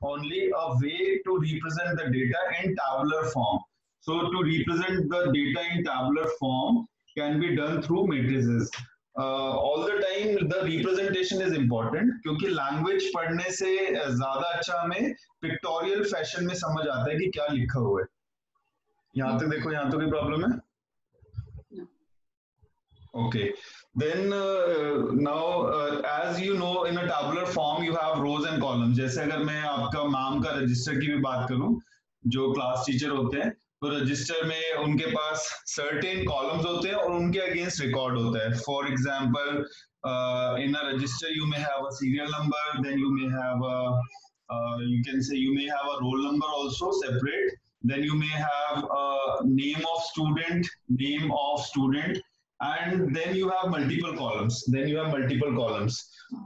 only a way to represent the data in tabular form. So to represent the data in tabular form can be done through matrices. All the time the representation is important क्योंकि language पढ़ने से ज़्यादा अच्छा हमें pictorial fashion में समझ आता है कि क्या लिखा हुआ है. यहाँ तक देखो, यहाँ तो कोई प्रॉब्लम है? Okay. Then now as you know, in a tabular form you have rows and columns. जैसे अगर मैं आपका माम का रजिस्टर की भी बात करूं, जो क्लास टीचर होते हैं, तो रजिस्टर में उनके पास सर्टेन कॉलम्स होते हैं और उनके अगेंस्ट रिकॉर्ड होता है. For example in a register you may have a serial number, then you may have a you can say you may have a roll number also separate, then you may have a name of student, and then you have multiple columns.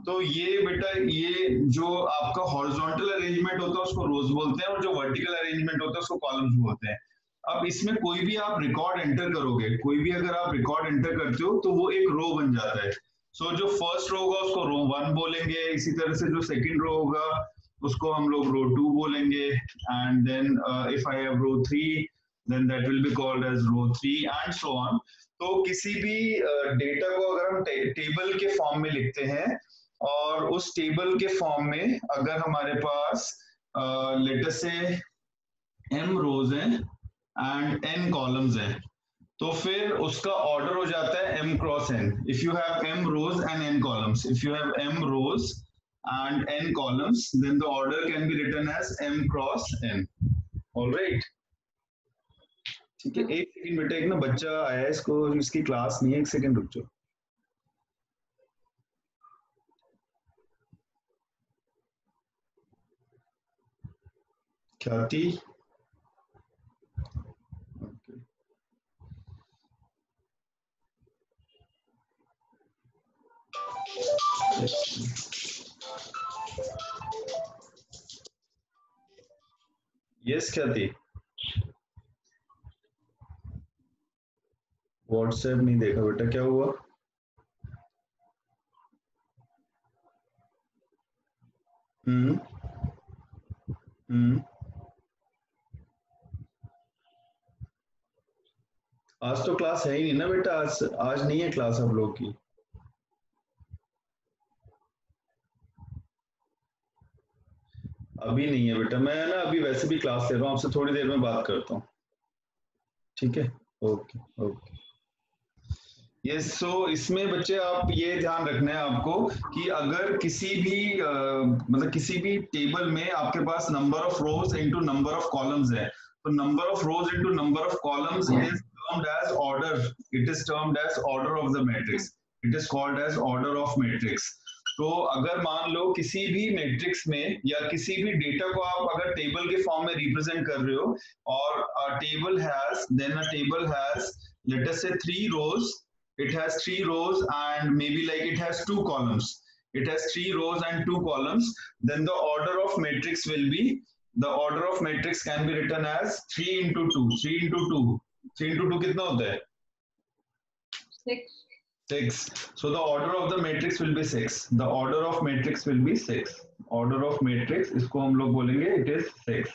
तो ये बेटा, ये जो आपका horizontal arrangement होता है उसको रोज बोलते हैं और जो वर्टिकल अरेंजमेंट होता है उसको कॉलम्स बोलते हैं. अब इसमें कोई भी आप रिकॉर्ड एंटर करोगे, कोई भी अगर आप रिकॉर्ड एंटर करते हो तो वो एक रो बन जाता है. सो जो फर्स्ट रो होगा उसको रो 1 बोलेंगे, इसी तरह से जो सेकंड रो होगा उसको हम लोग रो 2 बोलेंगे, and then if I have row 3 then that will be called as row 3 and so on. तो किसी भी डेटा को अगर हम टेबल के फॉर्म में लिखते हैं और उस टेबल के फॉर्म में अगर हमारे पास लेट अस से m रोज हैं एंड n कॉलम्स हैं, तो फिर उसका ऑर्डर हो जाता है m cross n. If you have m rows and n columns, if you have m rows and n columns, then the order can be written as m cross n. Alright, ठीक है. एक second बेटा, एक ना बच्चा आया है, इसको इसकी क्लास नहीं है, एक सेकंड रुक जाओ. ख्याति, यस ख्याति. व्हाट्सएप नहीं देखा बेटा, क्या हुआ? आज तो क्लास है ही नहीं ना बेटा, आज नहीं है क्लास आप लोग की. अभी नहीं है बेटा, मैं ना अभी वैसे भी क्लास ले रहा हूँ, आपसे थोड़ी देर में बात करता हूँ, ठीक है? Okay okay. यस, सो इसमें बच्चे आप ये ध्यान रखना है आपको कि अगर किसी भी मतलब किसी भी टेबल में आपके पास number of rows into number of columns है, तो number of rows into number of columns is termed as order. It is termed as order of the matrix. It is called as order of matrix. तो अगर मान लो किसी भी matrix में या किसी भी डेटा को आप अगर टेबल के फॉर्म में रिप्रेजेंट कर रहे हो और a table has let us say 3 rows, it has 3 rows and maybe like it has 2 columns, it has 3 rows and 2 columns, then the order of matrix will be, the order of matrix can be written as 3 into 2. 3 into 2 कितना होता है? 6. So the order of the matrix will be 6. The order of matrix will be 6. Order of matrix, इसको हम लोग बोलेंगे it is 6.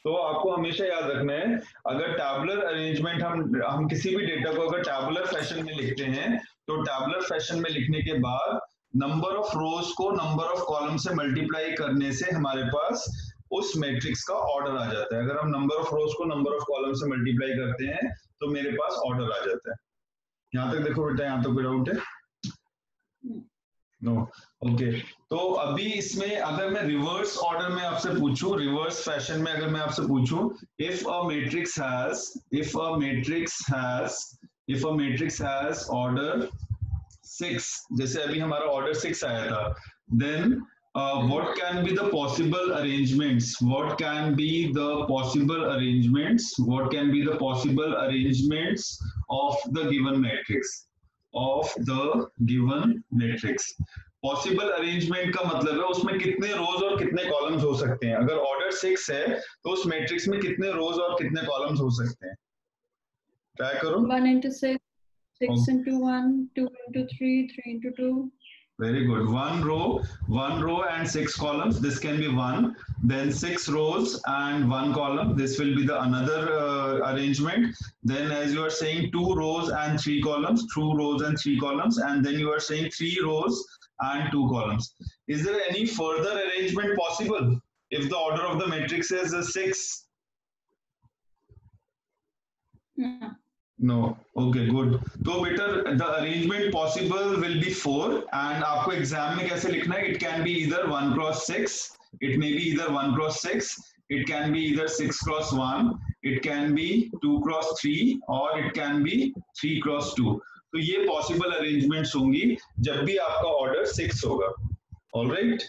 तो आपको हमेशा याद रखना है, अगर टैबुलर अरेंजमेंट हम किसी भी डेटा को अगर टैबुलर फैशन में लिखते हैं, तो टैबुलर फैशन में लिखने के बाद नंबर ऑफ रोज को नंबर ऑफ कॉलम से मल्टीप्लाई करने से हमारे पास उस मैट्रिक्स का ऑर्डर आ जाता है. अगर हम नंबर ऑफ रोज को नंबर ऑफ कॉलम से मल्टीप्लाई करते हैं तो मेरे पास ऑर्डर आ जाता है. यहाँ तक देखो बेटा, यहाँ तक कोई डाउट है? नो. ओके. तो अभी इसमें अगर मैं रिवर्स ऑर्डर में आपसे पूछूं, रिवर्स फैशन में अगर मैं आपसे पूछूं, if a matrix has order 6, जैसे अभी हमारा ऑर्डर 6 आया था, then what can be the possible arrangements? What can be the possible arrangements of the given matrix? Possible arrangement का मतलब है उसमें कितने रोज और कितने कॉलम्स हो सकते हैं. अगर ऑर्डर 6 है तो उस मैट्रिक्स में कितने रोज और कितने कॉलम्स हो सकते हैं? ट्राई करो. 1 into 6, 6 into 1, 2 into 3, 3 into 2. Very good. One row and 6 columns. This can be one. Then 6 rows and 1 column. This will be the another arrangement. Then as you are saying 2 rows and 3 columns, 2 rows and 3 columns, and then you are saying 3 rows and 2 columns. Is there any further arrangement possible if the order of the matrix is 6? No. No. Okay, good. तो बेटा the arrangement possible will be 4 and आपको exam में कैसे लिखना है? It can be either 1 cross 6, it may be either 1 cross 6, it can be either 6 cross 1, it can be 2 cross 3 or it can be 3 cross 2. तो ये possible arrangements होंगी जब भी आपका order 6 होगा. All right?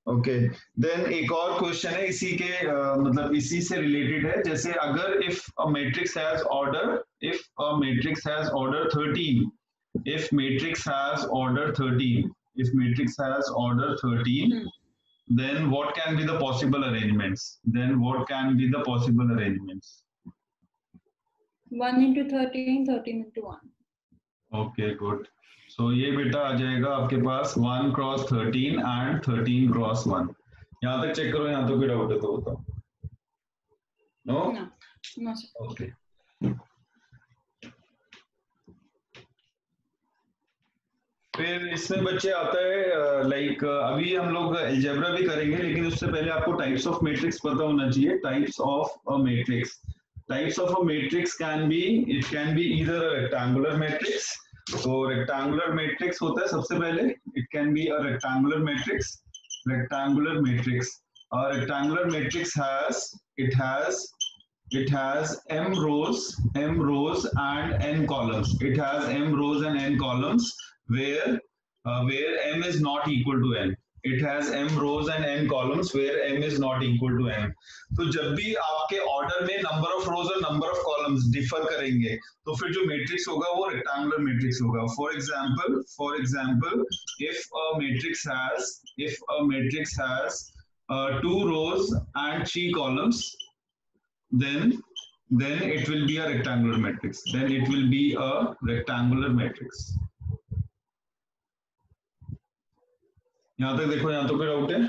ओके देन एक और question है इसी के मतलब इसी से रिलेटेड है जैसे अगर if a matrix has order 13 if matrix has order 13 then what can be the possible arrangements 1 into 13, 13 into 1. Okay good so ये बेटा आ जाएगा आपके पास 1 क्रॉस 13 एंड 13 क्रॉस 1. यहाँ तक चेक करो, यहाँ तो कोई डाउट है तो बताओ. नो ओके फिर इसमें बच्चे आता है लाइक अभी हम लोग अलजेब्रा भी करेंगे लेकिन उससे पहले आपको टाइप्स ऑफ मैट्रिक्स पता होना चाहिए. Types of a matrix can be either a rectangular matrix. तो रेक्टेंगुलर मैट्रिक्स होता है सबसे पहले it can be a rectangular matrix. Rectangular matrix has m rows and n columns. It has m rows and n columns where m is not equal to n. It has m rows and n columns where m is not equal to n. तो जब भी आपके order में number of रोज और number of columns differ करेंगे तो फिर जो मैट्रिक्स होगा वो रेक्टेंगुलर मैट्रिक्स होगा. For example if a matrix has 2 rows and 3 columns then it will be a rectangular matrix. यहाँ तक देखो, यहाँ तो कोई डाउट है?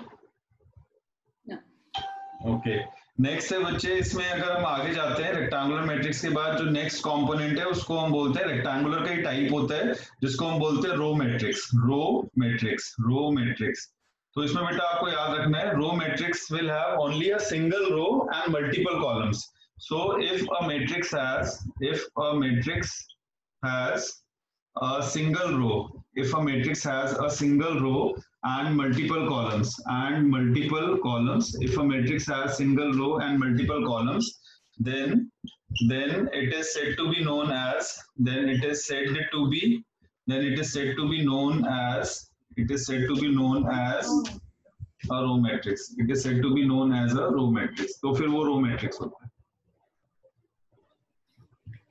ओके नेक्स्ट है बच्चे, इसमें अगर हम आगे जाते हैं रेक्टेंगुलर मैट्रिक्स के बाद जो नेक्स्ट कंपोनेंट है उसको हम बोलते हैं रेक्टेंगुलर का ही टाइप होता है जिसको हम बोलते हैं रो मैट्रिक्स. तो इसमें बेटा आपको याद रखना है row matrix will have only a single row and multiple columns. So if a matrix has a single row, and multiple columns, if a matrix has single row and multiple columns, then it is said to be known as a row matrix. तो फिर वो row matrix होता है.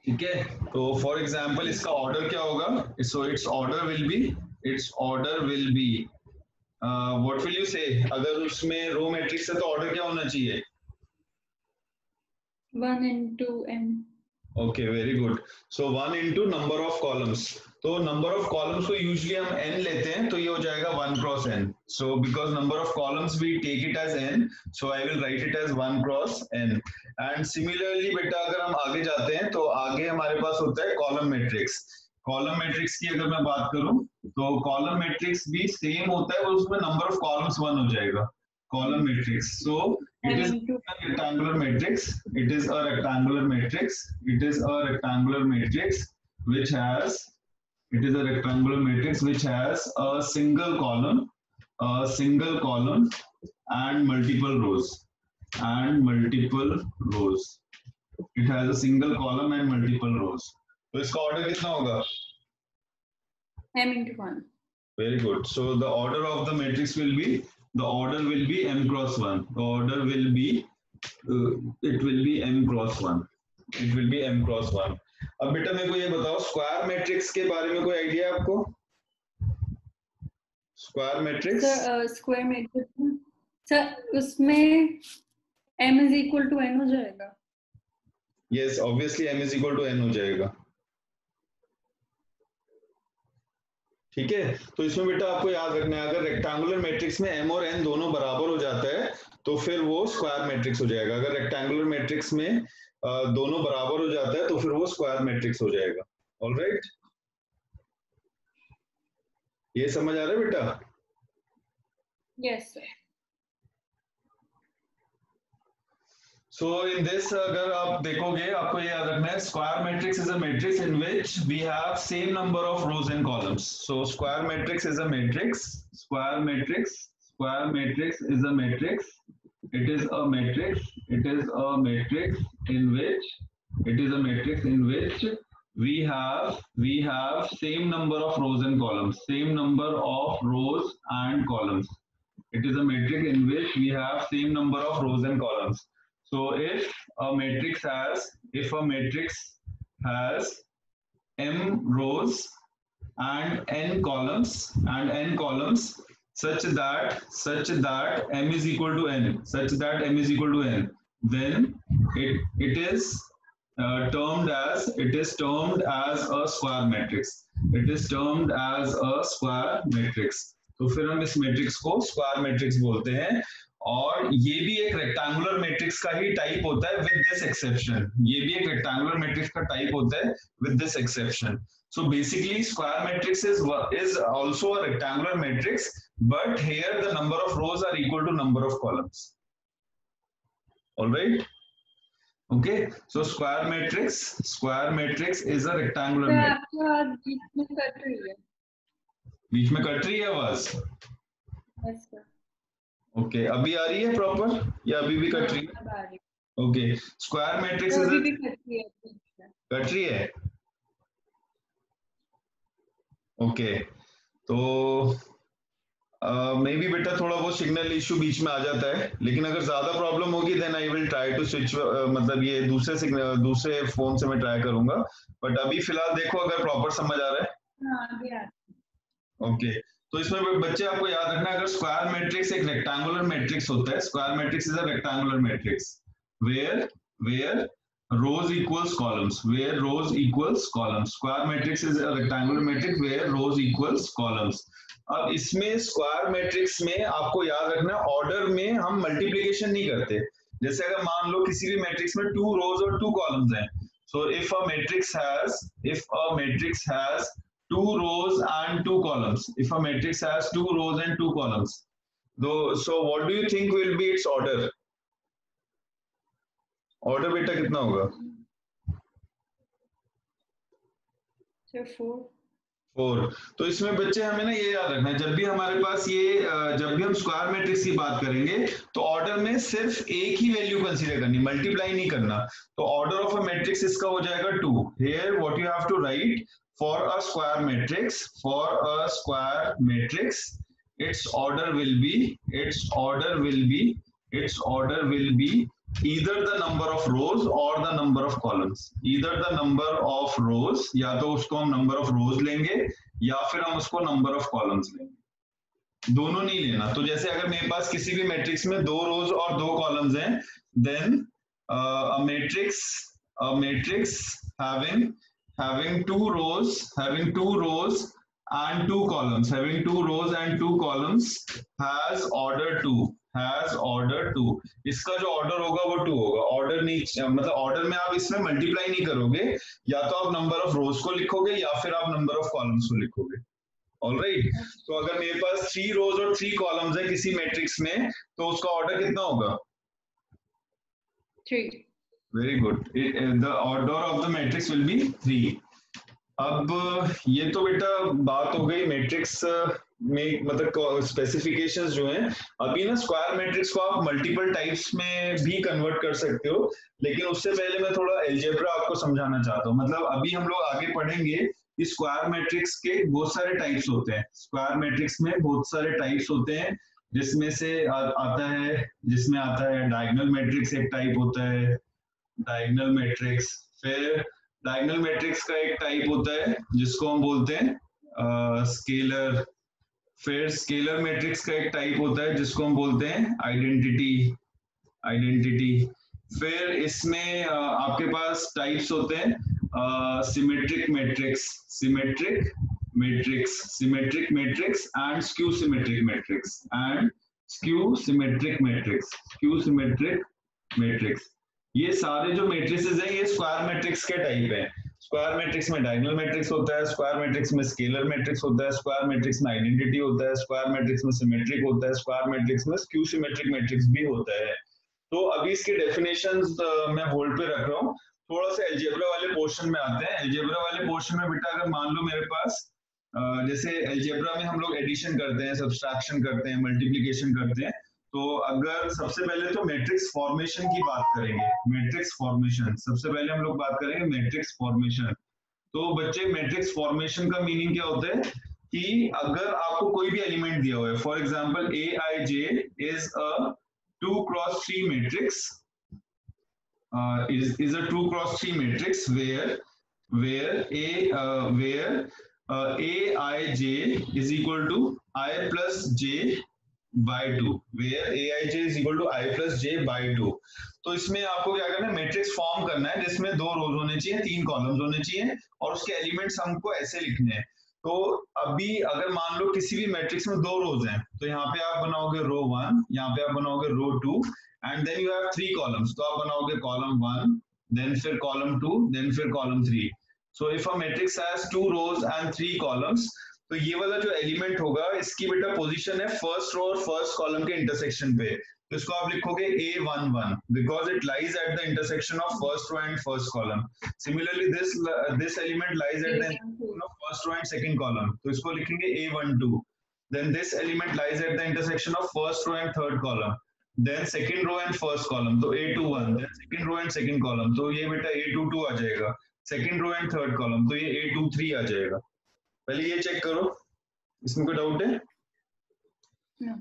ठीक है, तो for example इसका order क्या होगा? So it's order will be what will you से? अगर उसमें रो मैट्रिक्स है तो ऑर्डर क्या होना चाहिए? 1 into n. Okay very good. So 1 into number of columns. तो नंबर ऑफ कॉलम्स को यूजुअली हम n लेते हैं तो ये हो जाएगा 1 cross n. So because number of columns we take it as n, so I will write it as 1 cross n. And similarly बेटा अगर हम आगे जाते हैं तो आगे हमारे पास होता है कॉलम मैट्रिक्स की अगर मैं बात करूं तो कॉलम मैट्रिक्स भी सेम होता है, उसमें नंबर ऑफ कॉलम्स 1 हो जाएगा. Column matrix, so it is a rectangular matrix which has a single column and multiple rows. It has a single column and multiple rows. तो इसका ऑर्डर कितना होगा? m into 1. Very good. So the order of the matrix will be m cross 1. The order will be it will be m cross 1. अब बेटा मेरे को ये बताओ स्क्वायर मैट्रिक्स के बारे में कोई आइडिया है आपको? Square matrix square matrix sir उसमें m is equal to n हो जाएगा. Yes, obviously m is equal to n हो जाएगा. ठीक है, तो इसमें बेटा आपको याद रखना है, अगर रेक्टेंगुलर मैट्रिक्स में m और n दोनों बराबर हो जाता है तो फिर वो स्क्वायर मैट्रिक्स हो जाएगा। अगर रेक्टेंगुलर मैट्रिक्स में दोनों बराबर हो जाता है तो फिर वो स्क्वायर मैट्रिक्स हो जाएगा। ऑलराइट, ये समझ आ रहा है बेटा? Yes sir. So in this अगर आप देखोगे, आपको ये याद रखना है, square matrix is a matrix in which we have same number of rows and columns. So square matrix is a matrix, square matrix is a matrix, it is a matrix, it is a matrix in which, it is a matrix in which we have same number of rows and columns, same number of rows and columns. It is a matrix in which we have same number of rows and columns. So if a matrix has m rows and n columns such that m is equal to n, then it is termed as a square matrix. It is termed as a square matrix. तो फिर हम इस matrix को square matrix बोलते हैं, और ये भी एक रेक्टेंगुलर मैट्रिक्स का ही टाइप होता है विद दिस एक्सेप्शन। ये भी एक रेक्टेंगुलर मैट्रिक्स का टाइप होता है with this exception. So basically square matrix is also a rectangular matrix, but here the number of rows are equal to number of columns. All right, okay, so square matrix is a rectangular matrix. आपकी आवाज बीच में cut रही है। बीच में cut रही है आवाज? Yes sir. Okay, अभी आ रही है प्रॉपर या अभी भी कट रही है? ओके, स्क्वायर मैट्रिक्स अभी भी कट रही है। ओके, तो मे बी बेटा थोड़ा वो सिग्नल इशू बीच में आ जाता है, लेकिन अगर ज्यादा प्रॉब्लम होगी then I will try to switch, मतलब ये दूसरे फोन से मैं ट्राई करूंगा, बट अभी फिलहाल देखो अगर प्रॉपर समझ आ रहा है। ओके, तो इसमें बच्चे आपको याद रखना है, अगर स्क्वायर मैट्रिक्स एक रेक्टेंगुलर मैट्रिक्स होता है, square matrix is a rectangular matrix where rows equals columns, square matrix is a rectangular matrix where rows equals columns. अब इसमें स्क्वायर मैट्रिक्स में आपको याद रखना, ऑर्डर में हम मल्टीप्लिकेशन नहीं करते। जैसे अगर मान लो किसी भी मैट्रिक्स में 2 रोज और 2 कॉलम्स हैं, so if a matrix has 2 rows and 2 columns, if a matrix has 2 rows and 2 columns, so what do you think will be its order? Order बेटा कितना होगा? 4। तो इसमें बच्चे हमें ना ये याद रखना है, जब भी हमारे पास जब भी हम स्क्वायर मैट्रिक्स की बात करेंगे तो ऑर्डर में सिर्फ एक ही वैल्यू कंसीडर करनी, मल्टीप्लाई नहीं करना। तो ऑर्डर ऑफ अ मैट्रिक्स इसका हो जाएगा 2। Here what you have to write, for a square matrix its order will be either the number of rows or the number of columns, either the number of rows, या तो उसको हम number of rows लेंगे या फिर हम उसको number of columns लेंगे, दोनों नहीं लेना। तो जैसे अगर मेरे पास किसी भी मैट्रिक्स में 2 rows और 2 columns हैं, then a matrix having 2 rows and 2 columns has order 2। इसका जो ऑर्डर होगा वो 2 होगा। ऑर्डर नहीं, मतलब ऑर्डर में आप इसमें मल्टीप्लाई नहीं करोगे, या तो आप नंबर ऑफ रोज को लिखोगे या फिर आप नंबर ऑफ कॉलम्स को लिखोगे। ऑलराइट, तो अगर मेरे पास 3 रोज और 3 कॉलम्स है किसी मैट्रिक्स में, तो उसका ऑर्डर कितना होगा? 3। Very good, the order of the matrix will be 3। अब ये तो बेटा बात हो गई मैट्रिक्स में, मतलब स्पेसिफिकेशंस जो हैं। अभी ना स्क्वायर मैट्रिक्स को आप मल्टीपल टाइप्स में भी कन्वर्ट कर सकते हो, लेकिन उससे पहले मैं थोड़ा अलजेब्रा आपको समझाना चाहता हूँ। मतलब अभी हम लोग आगे पढ़ेंगे कि स्क्वायर मैट्रिक्स के बहुत सारे टाइप्स होते हैं। स्क्वायर मैट्रिक्स में बहुत सारे टाइप्स होते हैं, जिसमें से आता है डायगोनल मैट्रिक्स एक टाइप होता है, डायगोनल मैट्रिक्स। फिर डायगोनल मैट्रिक्स का एक टाइप होता है जिसको हम बोलते हैं स्केलर। फिर स्केलर मैट्रिक्स का एक टाइप होता है जिसको हम बोलते हैं आइडेंटिटी। फिर इसमें आपके पास टाइप्स होते हैं symmetric matrix matrix, symmetric matrix and skew symmetric matrix and skew symmetric matrix, skew symmetric matrix। ये सारे जो मैट्रिसेस हैं ये स्क्वायर मैट्रिक्स के टाइप हैं। स्क्वायर मैट्रिक्स में डायगोनल मैट्रिक्स होता है, स्क्वायर मैट्रिक्स में स्केलर मैट्रिक्स होता है, स्क्वायर मैट्रिक्स में आइडेंटिटी होता है, स्क्वायर मैट्रिक्स में सिमेट्रिक होता है, स्क्वायर मैट्रिक्स में स्क्यू सिमेट्रिक मैट्रिक्स भी होता है। तो अभी इसके डेफिनेशंस मैं होल्ड पे रख रहा हूँ, थोड़ा सा अलजेब्रा वाले पोर्शन में आते हैं। अलजेब्रा वाले पोर्शन में बेटा अगर मान लो मेरे पास जैसे अलजेब्रा में हम लोग एडिशन करते हैं, सब्सट्रैक्शन करते हैं, मल्टीप्लिकेशन करते हैं, तो अगर सबसे पहले तो मैट्रिक्स फॉर्मेशन की बात करेंगे, मैट्रिक्स फॉर्मेशन सबसे पहले हम लोग बात करेंगे मैट्रिक्स फॉर्मेशन। तो बच्चे मैट्रिक्स फॉर्मेशन का मीनिंग क्या होता है कि अगर आपको कोई भी एलिमेंट दिया हुआ है, for example Aij is a 2 cross 3 matrix, is a 2 cross 3 matrix where Aij is equal to I plus j by 2, where Aij is equal to I plus j by 2। तो इसमें आपको क्या करना है, मैट्रिक्स फॉर्म करना है जिसमें 2 रोज होने चाहिए, 3 कॉलम्स होने चाहिए और उसके एलिमेंट्स हमको ऐसे लिखने हैं। तो अभी अगर मान लो किसी भी मैट्रिक्स में 2 रोज हैं, तो यहाँ पे आप बनाओगे रो 1, यहाँ पे आप बनाओगे row 2 and then you have 3 columns, तो आप बनाओगे कॉलम 1, देन फिर कॉलम 2, देन फिर column 3। So if a matrix has 2 rows and 3 columns, तो ये वाला जो एलिमेंट होगा इसकी बेटा पोजीशन है फर्स्ट रो और फर्स्ट कॉलम के इंटरसेक्शन पे, तो इसको आप लिखोगे A11 because it lies at the intersection of first row and first column. Similarly this element lies at the intersection of first row and second column, तो इसको लिखेंगे A12। Then this element lies at the intersection of first row and third column, then second row and first column, तो A21, then second row and second column, तो ये बेटा A22 आ जाएगा, second row and third column, तो ये A23 आ जाएगा। पहले ये चेक करो, इसमें कोई डाउट है? No.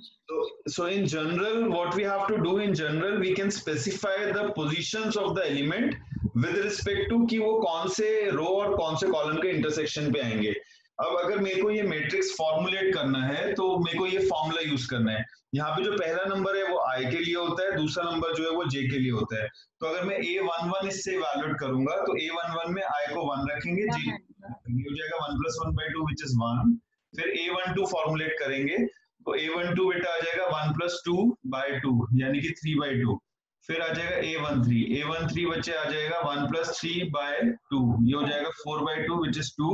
So in general, what we have to do in general, we can specify the positions of the element with respect to कि वो कौन से रो और कौन से कॉलम के इंटरसेक्शन पे आएंगे। अब अगर मेरे को ये मैट्रिक्स फॉर्मुलेट करना है तो मेरे को ये फॉर्मूला यूज करना है। यहाँ पे जो पहला नंबर है वो I के लिए होता है, दूसरा नंबर जो है वो J के लिए होता है। तो अगर मैं A11 इससे इवैल्यूएट करूंगा तो A11 में I को 1 रखेंगे, J हो जाएगा 1 + 1/2 which is 1। फिर A12 फॉर्मुलेट करेंगे तो A12 बेटा आ जाएगा 1 + 2/2 यानी कि 3/2। फिर आ जाएगा A13 बच्चे आ जाएगा 1 + 3/2, ये हो जाएगा 4/2 which is 2।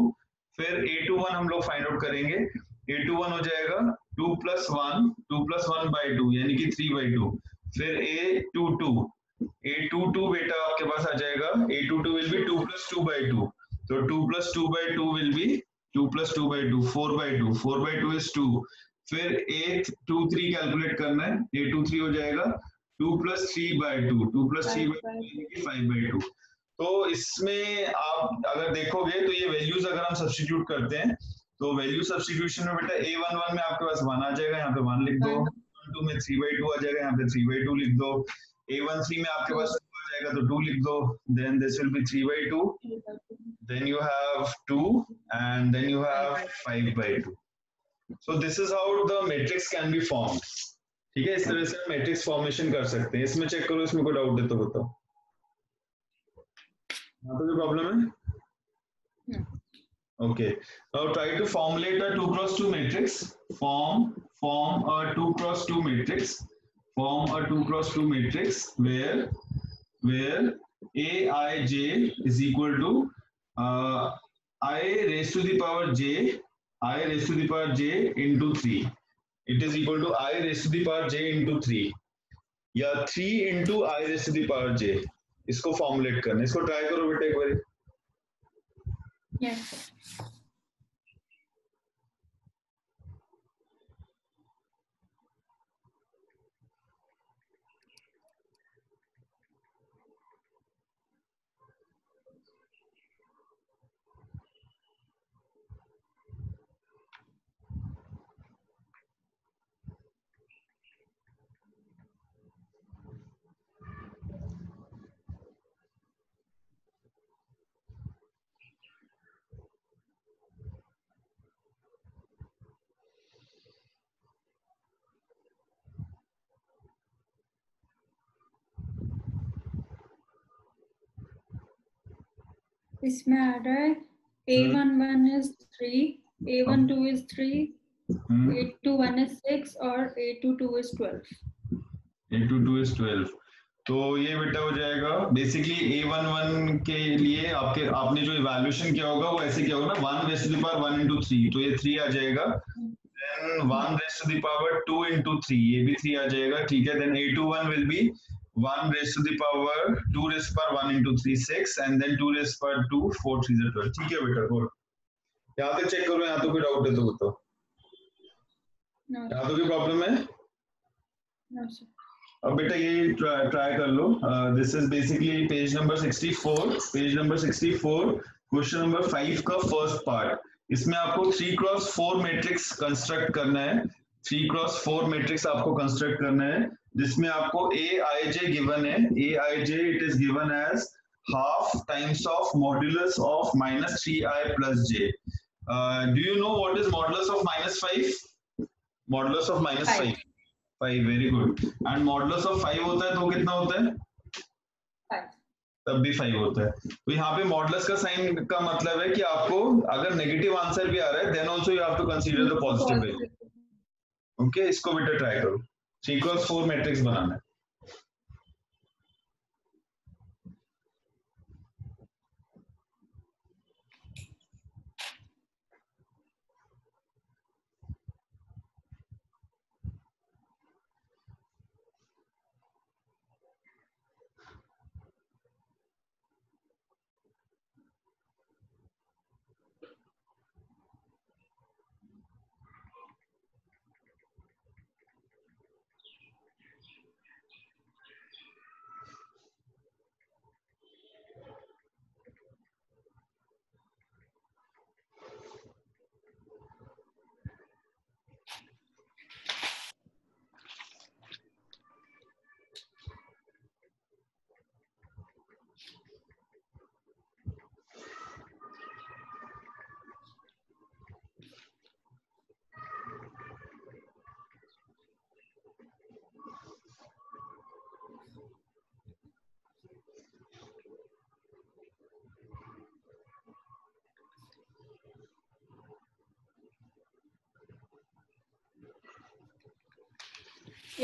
फिर A21 हम लोग फाइंड आउट करेंगे, A21 हो जाएगा 2 + 1/2 यानी कि 3/2। फिर A22 बेटा आपके पास आ जाएगा, A22 will be 2 + 2/2, तो 2 + 2/2 will be 2 + 2/2 4/2 is 2। फिर A23 कैलकुलेट करना है, A23 हो जाएगा 2 + 3/2 5/2। तो इसमें आप अगर देखोगे तो ये वैल्यूज अगर हम सब्स्टिट्यूट करते हैं तो वैल्यू सब्स्टिट्यूशन में बेटा A11 में आपके पास 1 आ जाएगा, यहाँ पे 1 लिख दो, A12 में 3/2 आ जाएगा, यहाँ पे 3/2 लिख दो, A13 में आपके पास 2 आ जाएगा तो 2 लिख दो, then this will be 3/2, then you have 2 and then you have 5/2। So this is how the matrix can be formed। ठीक है, इस तरह से मैट्रिक्स फॉर्मेशन कर सकते हैं। इसमें चेक करो, इसमें कोई डाउट है तो बताओ। यहाँ पे कोई प्रॉब्लम है? Okay, now try to formulate a 2 × 2 matrix, form a 2 × 2 matrix, form a 2 × 2 matrix where Aij is equal to I raised to the power j into 3, it is equal to I raised to the power j into 3 या 3 into I raised to the power j। इसको formulate करना है, इसको try करो बेटा एक बार। Yes. इसमें आ रहा है A11 is 3, A12 is 3, A21 is 6 और A22 is 12. A22 is 12. तो ये बेटा हो जाएगा बेसिकली A11 के लिए आपने जो इवैल्यूएशन किया होगा वो ऐसे किया होगा ना 1 raised to the power 1 into 3, तो ये 3 आ जाएगा, then 1 raised to the power 2 into 3, ये भी 3 आ जाएगा, ठीक है, then A21 will be 1 raised to the power 2 raised to the power 1 into 3 6 and then 2 raised to the power 2 4 3 12, ठीक है बेटा, गुड। यहाँ तक चेक करो, यहाँ तो कोई डाउट है तो बताओ, यहाँ तो कोई प्रॉब्लम है? No, sir. अब बेटा ये ट्राई कर लो, this is basically page number 64 question number 5 का फर्स्ट पार्ट। इसमें आपको 3x4 मैट्रिक्स कंस्ट्रक्ट करना है, 3x4 मैट्रिक्स आपको कंस्ट्रक्ट करना है, जिसमें आपको aij गिवन है, aij it is given as half times of modulus of minus 3i plus j. Do you know what is modulus of minus 5? Modulus of minus 5, very good. And modulus of 5 होता है तो कितना होता है? 5, तब भी 5 होता है। तो यहाँ पे मॉडुलस का साइन का मतलब है कि आपको अगर नेगेटिव आंसर भी आ रहा है then also you have to consider the positive value. Okay, इसको बेटा ट्राई करो, 3x4 मैट्रिक्स बनाना है।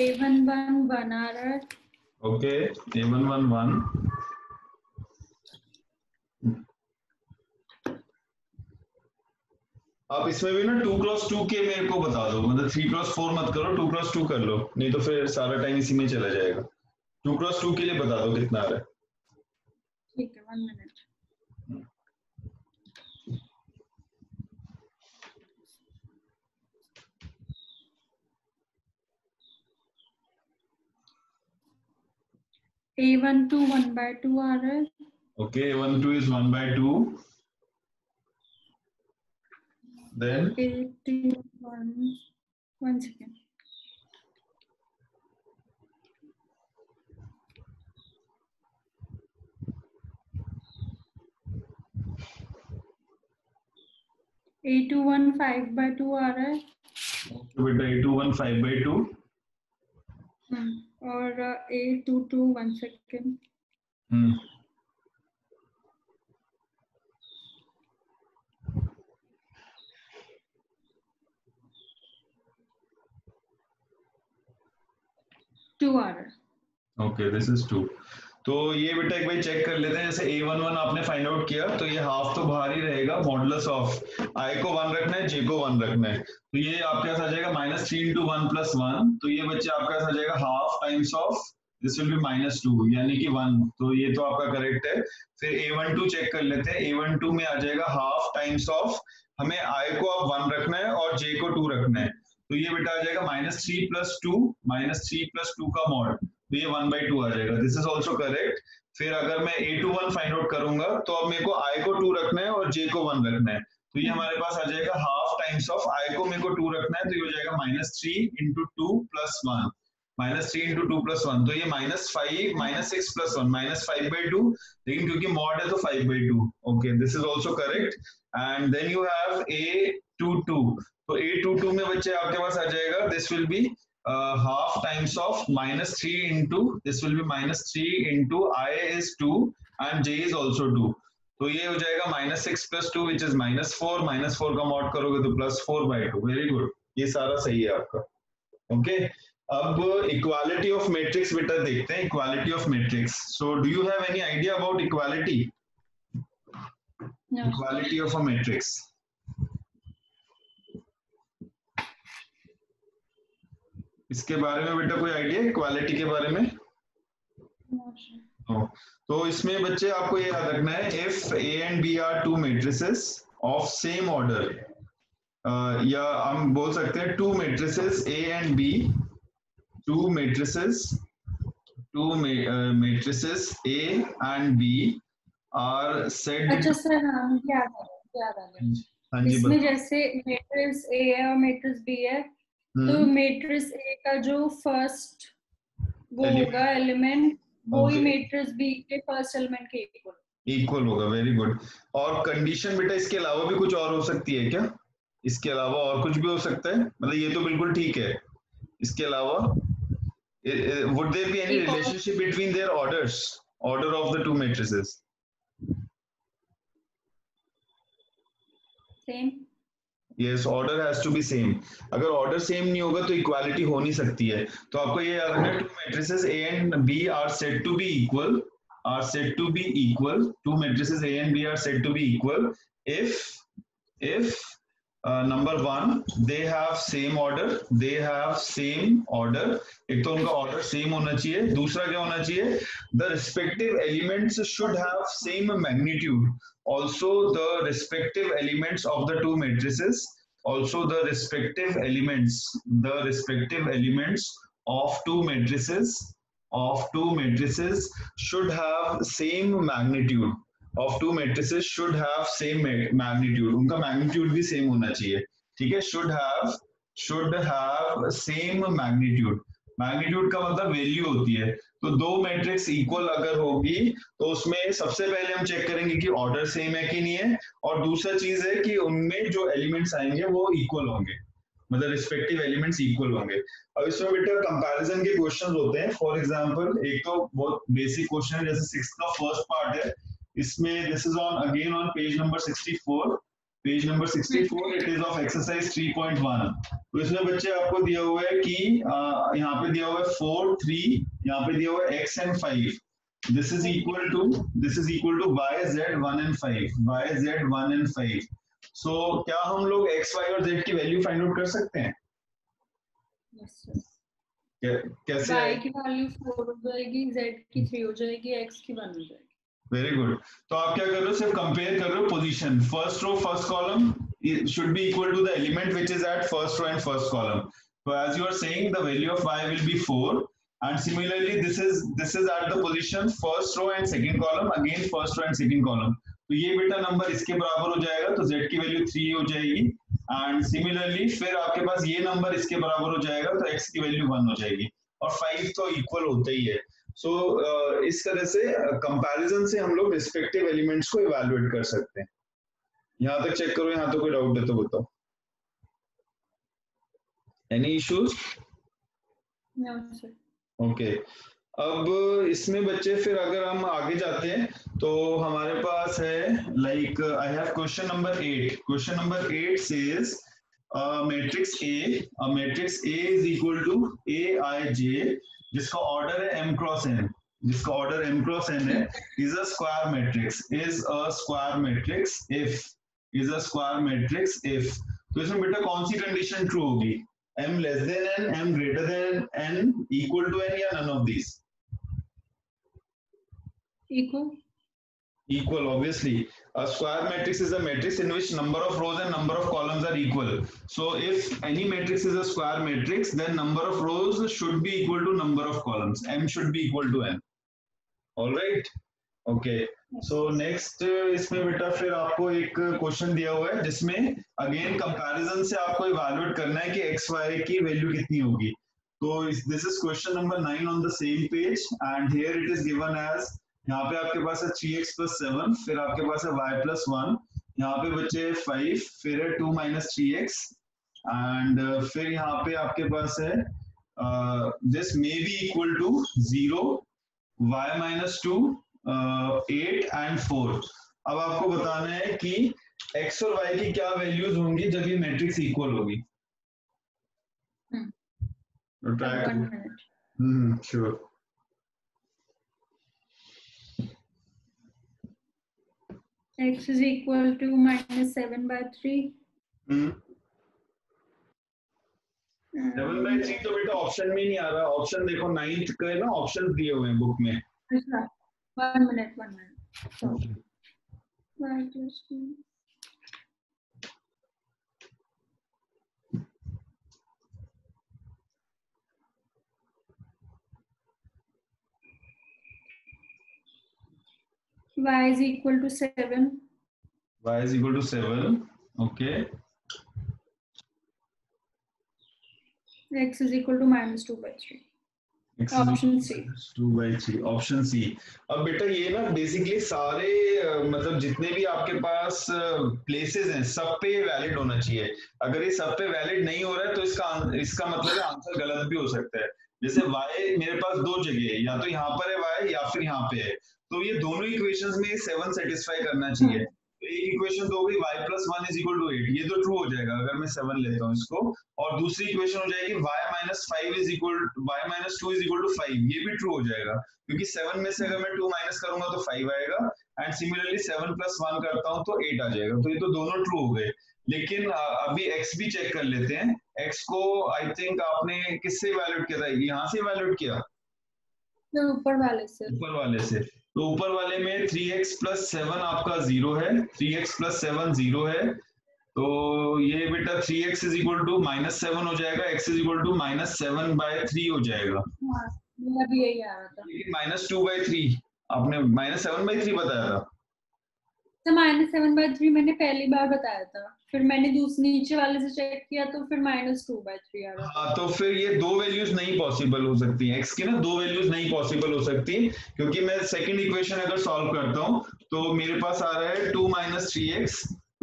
A11 बना रहा है। Okay, A11 1। आप इसमें भी ना 2x2 के मेरे को बता दो, मतलब 3x4 मत करो, 2x2 कर लो, नहीं तो फिर सारा टाइम इसी में चला जाएगा। 2x2 के लिए बता दो कितना आ रहा है। ठीक है, 1 मिनट। A12 1/2 आ रहा है। Okay, A12 is 1/2, then A21 1 second। A21 5/2 आ रहा है। ओके बेटा, A21 5/2, और A22 1 सेकेंड। टू आ रहा है। Okay, this is 2। तो ये बेटा एक बार चेक कर लेते हैं, जैसे A11 आपने फाइंड आउट किया तो ये हाफ तो बाहर ही रहेगा, मॉडुलस ऑफ i को 1 रखना है, j को 1 रखना है, तो ये आपके पास आ जाएगा -3 into 1 + 1, तो ये बच्चे आपके पास आ जाएगा half times of this will be -2 यानी कि 1, तो ये तो आपका करेक्ट है। फिर A12 चेक कर लेते हैं, A12 में आ जाएगा हाफ टाइम्स ऑफ, हमें i को अब 1 रखना है और j को 2 रखना है, तो ये बेटा आ जाएगा -3 + 2 का मॉड, तो ये 1/2 आ जाएगा, दिस इज ऑल्सो करेक्ट। फिर अगर मैं A21 फाइंड आउट करूंगा तो अब मेरे को i को 2 रखना है और j को 1 रखना है, तो ये हमारे पास आ जाएगा हाफ टाइम्स ऑफ i को मेरे को 2 रखना है, तो ये हो जाएगा -3 into 2 + 1, -3 into 2 + 1, तो ये -6 + 1 -5/2, लेकिन क्योंकि मॉड है तो 5/2। Okay, this is also correct. And then you have A22, तो A22 में बच्चे आपके पास आ जाएगा this will be half times of -3 into this will be -3 into I is 2 and j is also 2, तो ये हो जाएगा -6 + 2 विच इज -4, -4 का मॉड करोगे तो +4/2। वेरी गुड, ये सारा सही है आपका। ओके, अब इक्वालिटी ऑफ मैट्रिक्स बेटा देखते हैं, equality of matrix. So do you have any idea about equality? Equality of a matrix, इसके बारे में बेटा कोई आइडिया इक्वालिटी के बारे में? तो इसमें बच्चे आपको ये याद रखना है, if A and B are two matrices of same order, या हम बोल सकते हैं two matrices A and B, two matrices A and B are said. अच्छा सर, हाँ याद आ गया। हाँ जी, इसमें जैसे मैट्रिक्स ए है और मैट्रिक्स बी है, तो मैट्रिक्स ए का जो फर्स्ट वो होगा एलिमेंट, वो ही मैट्रिक्स बी के फर्स्ट एलिमेंट के इक्वल होगा। Very good. और कंडीशन बेटा इसके अलावा भी कुछ और हो सकती है क्या? इसके अलावा और कुछ भी हो सकता है? मतलब ये तो बिल्कुल ठीक है, इसके अलावा would there be any relationship between their orders, order of the two matrices? Same. Yes, order has to be same. अगर order same नहीं होगा तो equality हो नहीं सकती है। तो आपको ये याद रखना है, two matrices A and B are said to be equal, are said to be equal. Two matrices A and B are said to be equal if number one, they have same order, they have same order. एक तो उनका order same होना चाहिए, दूसरा क्या होना चाहिए, the respective elements should have same magnitude. Also the respective elements of the two matrices, also the respective elements of two matrices should have same magnitude. Of two matrices should have same magnitude. उनका magnitude भी same होना चाहिए, ठीक है? should have same magnitude. Magnitude का मतलब value होती है। तो दो मैट्रिक्स इक्वल अगर होगी तो उसमें सबसे पहले हम चेक करेंगे कि ऑर्डर सेम है कि नहीं है, और दूसरा चीज है कि उनमें जो एलिमेंट्स आएंगे वो इक्वल होंगे, मतलब रिस्पेक्टिव एलिमेंट्स इक्वल होंगे। अब इसमें बेटा कंपैरिजन के क्वेश्चंस होते हैं। फॉर एग्जांपल, एक तो बहुत बेसिक क्वेश्चन है, जैसे 6th का फर्स्ट पार्ट है, इसमें this is on again on page number 64, page number 64, it is of exercise 3.1। तो इसमें बच्चे आपको दिया हुआ है कि यहाँ पे दिया हुआ है 4, 3, यहाँ पे दिया हुआ है x and 5, this is equal to y, z, 1 and 5, y, z, 1 and 5। सो क्या हम लोग x, y और z की वैल्यू फाइंड आउट कर सकते हैं? कैसे? y की वैल्यू 4 हो जाएगी, z की 3 हो जाएगी, x की 1 हो जाएगी। Very good. तो आप क्या कर रहे हो, सिर्फ कंपेयर कर रहे हो position, first row first column should be equal to the element which is at first row and first column. So as you are saying, the value of y will be 4, and similarly this is at the position first row and second column, again first row and second column. तो ये बेटा number इसके बराबर हो जाएगा, तो z की value 3 हो जाएगी, एंड सिमिलरली फिर आपके पास ये नंबर इसके बराबर हो जाएगा, तो x की वैल्यू 1 हो जाएगी, और 5 तो इक्वल होता ही है। सो इस तरह से कंपैरिजन से हम लोग रिस्पेक्टिव एलिमेंट्स को इवैल्यूएट कर सकते हैं। यहाँ तक चेक करो, यहाँ तो कोई डाउट है तो बताओ। Any issues? No sir. Okay, अब इसमें बच्चे फिर अगर हम आगे जाते हैं तो हमारे पास है like I have question number 8। Question number 8 says matrix A is equal to Aij, जिसका ऑर्डर है m क्रॉस n, जिसका ऑर्डर m क्रॉस n है, is a square matrix if तो इसमें बेटा कौन सी कंडीशन ट्रू होगी? m less than n, m greater than n, equal to n, या none of these? Equal, obviously. A square matrix is a matrix in which number of rows and number of columns are equal. So if any matrix is a square matrix, then number of rows should be equal to number of columns. M should be equal to n. All right. Okay. So next इसमें बेटा फिर आपको एक question दिया हुआ है जिसमें again comparison से आपको इवैल्यूएट करना है कि x y की वैल्यू कितनी होगी। तो this is question number 9 on the same page, and here it is given as, यहाँ पे आपके पास है 3x + 7, फिर आपके पास है y + 1, यहाँ पे बच्चे 5, फिर है 2 - 3x, एंड फिर यहाँ पे आपके पास है this may be equal to 0, y - 2, 8 and 4। अब आपको बताना है कि x और y की क्या वैल्यूज होंगी जब ये मैट्रिक्स इक्वल होगी। तो ट्राई करो। Sure. x is equal to -7/3. 7/3 तो बेटा ऑप्शन में नहीं आ रहा। ऑप्शन देखो 9th के ना ऑप्शन दिए हुए हैं बुक में। अच्छा 1 minute 1 minute so y is equal to 7. y is equal to 7. Okay. x is equal to -2/3. Option C 2/3 option C. अब बेटा ये ना बेसिकली सारे मतलब जितने भी आपके पास प्लेसेस हैं सब पे वैलिड होना चाहिए। अगर ये सब पे वैलिड नहीं हो रहा है तो इसका मतलब है आंसर गलत भी हो सकता है। जैसे y मेरे पास दो जगह है, या तो यहाँ पर है y या फिर यहाँ पे है, तो ये दोनों इक्वेशंस में 7 सेटिस्फाई करना चाहिए। तो एक इक्वेशन तो हो गई y + 1 = 8, ये तो ट्रू हो जाएगा अगर मैं 7 लेता हूँ इसको। और दूसरी इक्वेशन हो जाएगी y - 2 = 5, ये भी ट्रू हो जाएगा क्योंकि 7 में से अगर मैं 2 माइनस करूंगा तो 5 आएगा। एंड सिमिलरली 7 + 1 करता हूँ तो 8 आ जाएगा। तो ये तो दोनों ट्रू हो गए। लेकिन अभी x भी चेक कर लेते हैं। x को आई थिंक आपने किससे वैलिड किया था? यहाँ से वैलिड किया, ऊपर वाले से। ऊपर वाले से। तो ऊपर वाले में 3x + 7 आपका 0 है, 3x + 7 0 है। तो ये बेटा 3x = -7 हो जाएगा, x = -7/3 हो जाएगा। मेरा भी यही आ रहा था। -2/3 आपने -7/3 बताया था। तो -7/3 मैंने पहली बार बताया था, फिर मैंने दूसरे नीचे वाले से चेक किया तो फिर -2/3 आ रहा था। हाँ, तो फिर ये दो वैल्यूज नहीं पॉसिबल हो सकती हैं। x की ना दो वैल्यूज नहीं पॉसिबल हो सकती, क्योंकि मैं सेकंड इक्वेशन अगर सॉल्व करता हूँ तो मेरे पास आ रहा है 2 - 3x,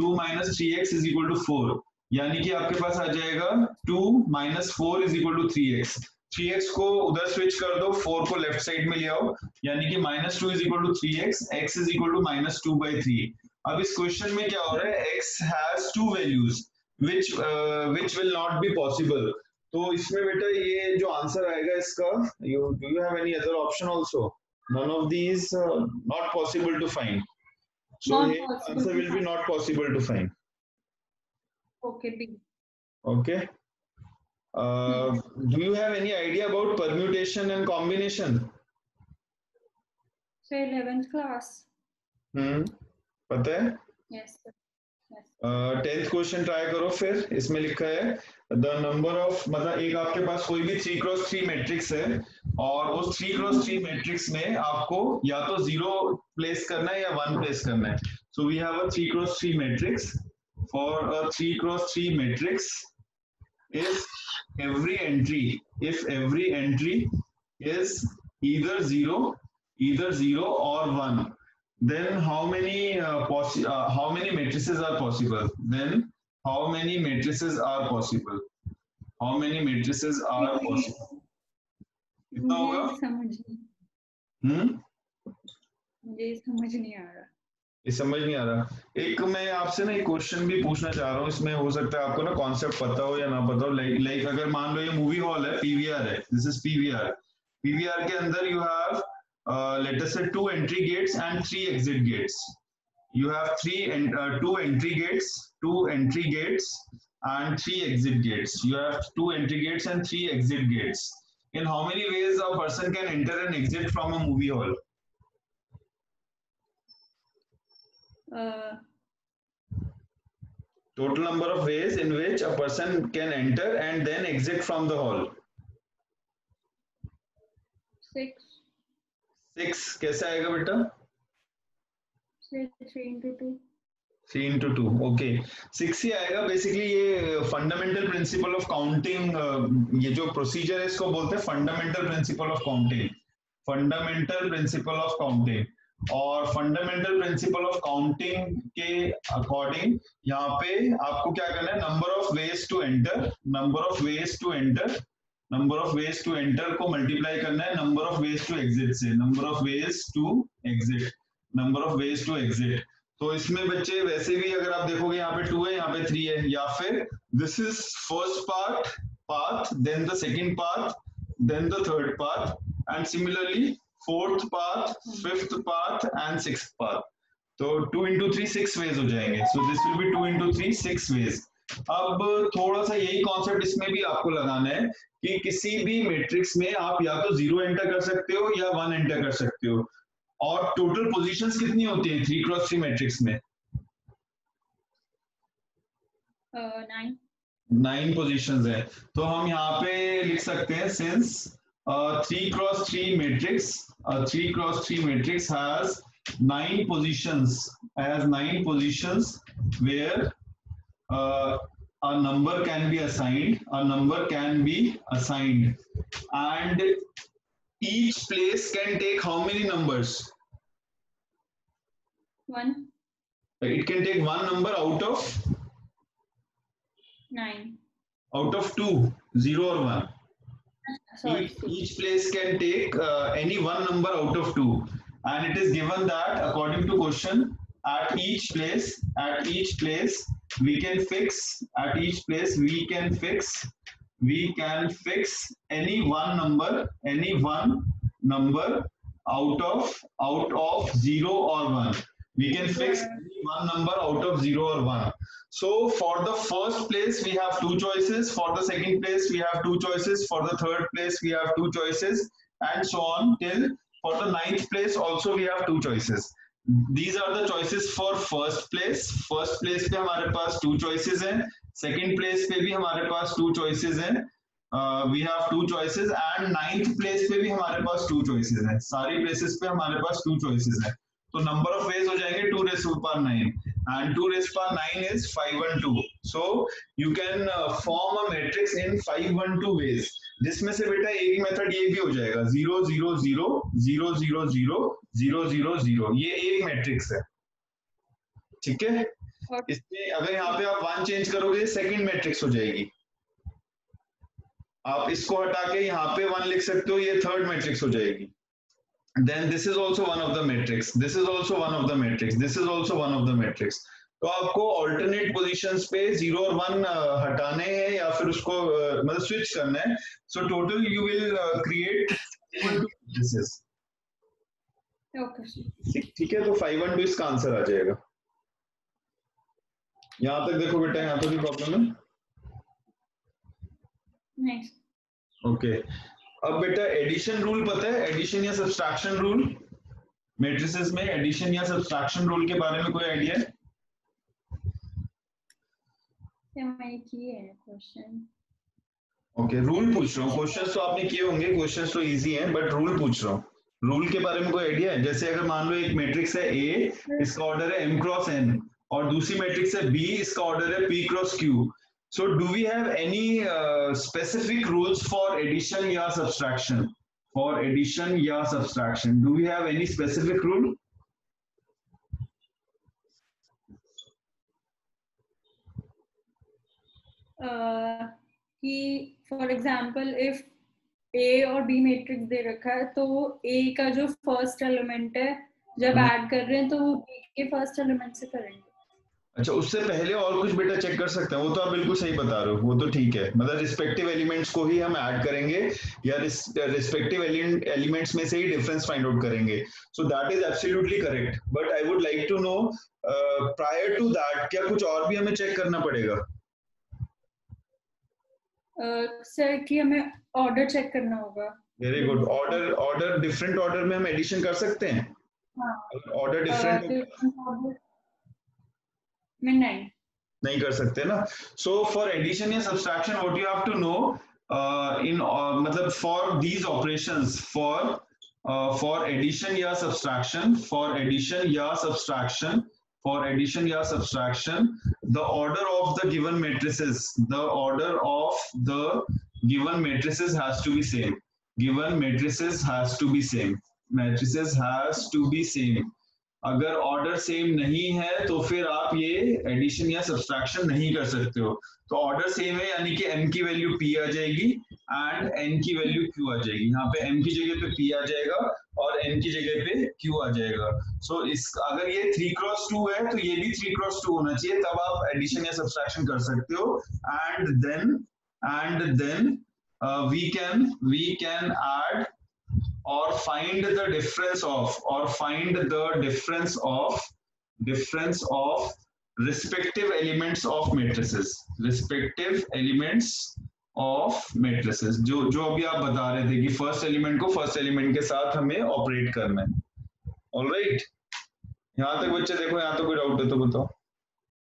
2 - 3x = 4, यानी कि आपके पास आ जाएगा 2 - 4 = 3x। 3x को उधर स्विच कर दो, 4 को लेफ्ट साइड में ले आओ, यानी कि -2 = 3x, x = -2/3। अब इस क्वेश्चन में क्या हो रहा है, x has two values which will not be possible। तो इसमें बेटा ये जो आंसर आएगा इसका, do you have any other option also? None of these not possible to find. So here answer will be not possible to find. Okay, B. Okay. Do you have any idea about permutation and combination? Say 11th class. पता है? Yes, sir. 10th question try करो। फिर इसमें लिखा है the number of, मतलब एक आपके पास कोई भी 3x3 मैट्रिक्स है और उस 3x3 मैट्रिक्स में आपको या तो 0 प्लेस करना है या 1 प्लेस करना है। So we have a 3x3 matrix. For a 3x3 matrix, if every entry is either 0 or 1, then how many matrices are possible? Then how many matrices are possible? How many matrices are possible? कितना होगा? मुझे समझ नहीं आ रहा। ये समझ नहीं आ रहा। एक मैं आपसे ना एक क्वेश्चन भी पूछना चाह रहा हूँ, इसमें हो सकता है आपको ना कॉन्सेप्ट पता हो या ना पता हो। लाइक अगर मान लो ये मूवी हॉल है, पीवीआर है, दिस इज पीवीआर। पीवीआर के अंदर you have let us say 2 entry gates and 3 exit gates. You have 2 entry gates, 2 entry gates and 3 exit gates. You have 2 entry gates and 3 exit gates. In how many ways a person can enter and exit from a movie hall? Total number of ways in which a person can enter and then exit from the hall. 6. 6 कैसे आएगा बेटा? 3 into 2, okay 6 ही आएगा। Basically ये fundamental principle of counting, ये जो procedure है इसको बोलते हैं fundamental principle of counting. Fundamental principle of counting और फंडामेंटल प्रिंसिपल ऑफ काउंटिंग के अकॉर्डिंग यहाँ पे आपको क्या करना है, number of ways to enter, number of ways to enter, number of ways to enter को मल्टीप्लाई करना है number of ways to exit से, number of ways to exit, number of ways to exit. तो इसमें बच्चे वैसे भी अगर आप देखोगे यहाँ पे 2 है, यहाँ पे 3 है, या फिर this is first path, then the second path, then the third path, and similarly fourth path, fifth path and sixth path. तो 2 into 3 6 वेज हो जाएंगे. So this will be 2 into 3 6 ways. अब थोड़ा सा यही कॉन्सेप्ट इसमें भी आपको लगाना है कि किसी भी मैट्रिक्स में आप या तो 0 एंटर कर सकते हो या 1 एंटर कर सकते हो. और टोटल पोजीशंस कितनी होती है 3x3 मैट्रिक्स में? 9 पोजीशंस है. तो हम यहाँ पे लिख सकते हैं since 3x3 matrix, 3x3 matrix has 9 positions where a number can be assigned, and each place can take how many numbers? 1. It can take one number out of 9. Out of 2, 0 or 1. Sorry. Each place can take any one number out of 2, and it is given that according to question, at each place we can fix any one number out of 0 or 1. We can fix any one number out of 0 or 1. So for the first place we have 2 choices, for the second place we have 2 choices, for the third place we have 2 choices, and so on till for the 9th place also we have 2 choices. These are the choices for first place. First place पे हमारे पास 2 choices हैं, second place पे भी हमारे पास 2 choices हैं, we have 2 choices, and 9th place पे भी हमारे पास 2 choices हैं. सारी places पे हमारे पास 2 choices हैं. तो number of ways हो जाएंगे 2 raised to the power 9, and 2 raised to the power 9 is 512. So you can form a matrix in 512 ways. जिसमें से बेटा एक मेथड ये भी हो जाएगा 0 0 0 0 0 0 0 0 0. ये एक मैट्रिक्स है, ठीक है. इसमें अगर यहाँ पे आप 1 चेंज करोगे सेकंड मैट्रिक्स हो जाएगी. आप इसको हटा के यहाँ पे 1 लिख सकते हो, ये थर्ड मैट्रिक्स हो जाएगी. Then this is also one of the matrix, this is also one of the matrix, this is also one of the matrix. तो आपको alternate positions पे 0 और 1 हटाने हैं या फिर उसको मतलब switch करना है. So total you will create 512 matrices. Okay. ठीक है, तो 512 इसका आंसर आ जाएगा. यहाँ तक देखो बेटा, यहाँ तक भी प्रॉब्लम है? नहीं. ओके. अब बेटा एडिशन रूल पता है? एडिशन या सब्सट्रैक्शन रूल मैट्रिसेस में, एडिशन या सब्सट्रैक्शन रूल के बारे में कोई आइडिया है? ओके, रूल पूछ रहा हूँ. क्वेश्चंस तो आपने किए होंगे, क्वेश्चंस तो इजी हैं, बट रूल पूछ रहा हूँ. रूल के बारे में कोई आइडिया है? जैसे अगर मान लो एक मैट्रिक्स है A, इसका ऑर्डर है m क्रॉस n, और दूसरी मैट्रिक्स है B, इसका ऑर्डर है p cross q. So do we have any specific rules for addition या subtraction? For addition या subtraction, do we have any specific rule? कि for example if A और B matrix दे रखा है, तो A का जो फर्स्ट एलिमेंट है जब ऐड कर रहे हैं तो वो B के फर्स्ट एलिमेंट से करेंगे. अच्छा, उससे पहले और कुछ बेटा चेक कर सकते हैं? वो तो आप बिल्कुल सही बता रहे हो, वो तो ठीक है. मतलब रिस्पेक्टिव एलिमेंट्स को ही हम ऐड करेंगे या रिस्पेक्टिव एलिमेंट्स में से ही डिफरेंस फाइंड आउट करेंगे. So that is absolutely correct, but I would like to know prior to that क्या कुछ और भी हमें चेक करना पड़ेगा? सर कि हमें ऑर्डर चेक करना होगा. Very good. Order different order में हम एडिशन कर सकते हैं? ऑर्डर डिफरेंट नहीं कर सकते ना. सो फॉर एडिशन या subtraction what you have to know in मतलब for these operations, for addition या subtraction, the order of the given matrices has to be same. अगर ऑर्डर सेम नहीं है तो फिर आप ये एडिशन या सब्सट्रैक्शन नहीं कर सकते हो. तो ऑर्डर सेम है यानी कि m की वैल्यू p आ जाएगी एंड n की वैल्यू q आ जाएगी. यहाँ पे m की जगह पे p आ जाएगा और n की जगह पे q आ जाएगा। सो इस अगर ये 3x2 है तो ये भी 3x2 होना चाहिए, तब आप एडिशन या सब्सट्रैक्शन कर सकते हो। And then we can add or find the difference of respective elements of matrices, जो अभी आप बता रहे थे कि फर्स्ट एलिमेंट को फर्स्ट एलिमेंट के साथ हमें ऑपरेट करना है। ऑलराइट, यहां तक बच्चे देखो, यहां तो कोई डाउट है तो बताओ।